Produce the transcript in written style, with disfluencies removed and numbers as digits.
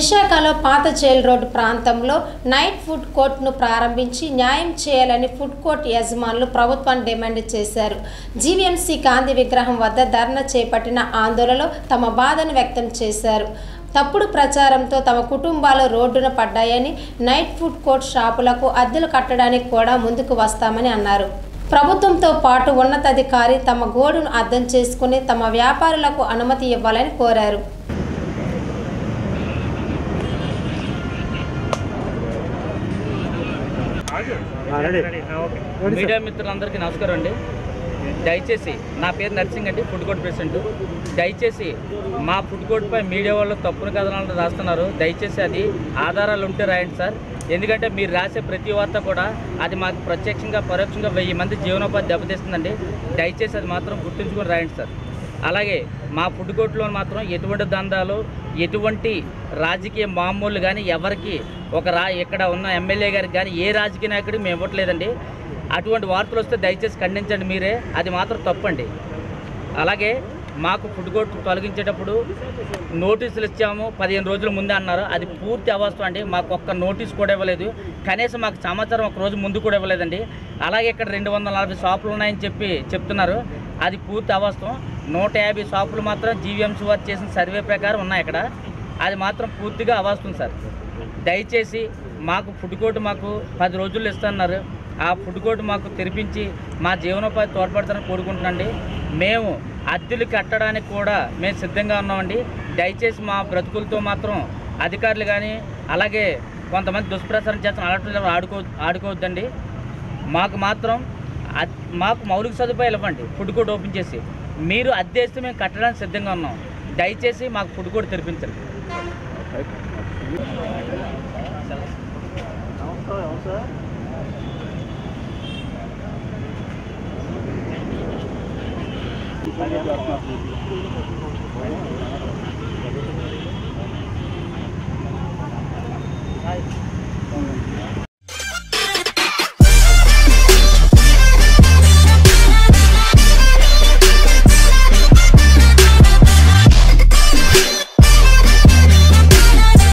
విశాఖలో పాత jail road ప్రాంతంలో నైట్ ఫుడ్ కోర్టును ప్రారంభించి న్యాయం చేయాలని ఫుడ్ కోర్ట్ యజమానులు ప్రభుత్వాన్ని డిమాండ్ చేశారు. జీవీఎంసీ గాంధీ విగ్రహం వద్ద ధర్నా చేపట్టిన ఆందోళనలో తమ బాధను వ్యక్తం చేశారు. తప్పుడు ప్రచారంతో తమ కుటుంబాలు రోడ్డున పడ్డాయని, నైట్ ఫుడ్ కోర్ట్ షాపులకు అద్దెలు కట్టడానికి కూడా ముందుకు వస్తామని అన్నారు. ప్రభుత్వంతో పాటు ఉన్నతాధికారి తమ గోడును అర్థం చేసుకుని తమ వ్యాపారులకు అనుమతి ఇవ్వాలని కోరారు. మీడియా మిత్రులందరికీ నమస్కారం అండి. దయచేసి నా పేరు నర్సింగ్ అండి, ఫుడ్ కోర్ట్ ప్రెసిడెంట్. దయచేసి మా ఫుడ్ కోర్ట్పై మీడియా వాళ్ళు తప్పుడు కథనాలను రాస్తున్నారు. దయచేసి అది ఆధారాలు ఉంటే రాయండి సార్. ఎందుకంటే మీరు రాసే ప్రతి వార్త కూడా అది మాకు ప్రత్యక్షంగా పరోక్షంగా 1000 మంది జీవనోపాధి దెబ్బతీస్తుందండి. దయచేసి అది మాత్రం గుర్తుంచుకొని రాయండి సార్. అలాగే మా ఫుడ్ కోర్టులో మాత్రం ఎటువంటి దందాలు, ఎటువంటి రాజకీయ మామూలు కానీ ఎవరికి ఇక్కడ ఉన్న ఎమ్మెల్యే గారికి కానీ ఏ రాజకీయ నాయకుడికి మేము ఇవ్వట్లేదండి. అటువంటి వార్తలు వస్తే దయచేసి ఖండించండి మీరే, అది మాత్రం తప్పండి. అలాగే మాకు ఫుడ్ కోర్టు తొలగించేటప్పుడు నోటీసులు ఇచ్చాము 15 రోజుల ముందే అన్నారు. అది పూర్తి అవాస్తవం అండి. మాకు ఒక్క నోటీస్ కూడా ఇవ్వలేదు, కనీసం మాకు సమాచారం ఒక రోజు ముందు కూడా ఇవ్వలేదండి. అలాగే ఇక్కడ 240 షాపులు ఉన్నాయని చెప్తున్నారు. అది పూర్తి అవాస్తవం. 150 షాపులు మాత్రం జీవీఎంసీ వారు చేసిన సర్వే ప్రకారం ఉన్నాయి ఇక్కడ. అది మాత్రం పూర్తిగా అవాస్తవం సార్. దయచేసి మాకు ఫుడ్ కోర్టు మాకు 10 రోజుల్లో ఇస్తున్నారు. ఆ ఫుడ్ కోర్టు మాకు తెరిపించి మా జీవనోపాధి తోడ్పడతారని కోరుకుంటున్నాండి. మేము అద్దెలు కట్టడానికి కూడా మేము సిద్ధంగా ఉన్నామండి. దయచేసి మా బ్రతుకులతో మాత్రం అధికారులు కానీ అలాగే కొంతమంది దుష్ప్రచారం చేస్తున్న అలాంటి ఆడుకోవద్దండి. మాకు మాత్రం మాకు మౌలిక సదుపాయాలు ఇవ్వండి. ఫుడ్ కోర్ట్ ఓపెన్ చేసి మీరు అద్దెస్తే మేము కట్టడానికి సిద్ధంగా ఉన్నాం. దయచేసి మాకు ఫుడ్ కోర్ట్ తెరిపించండి.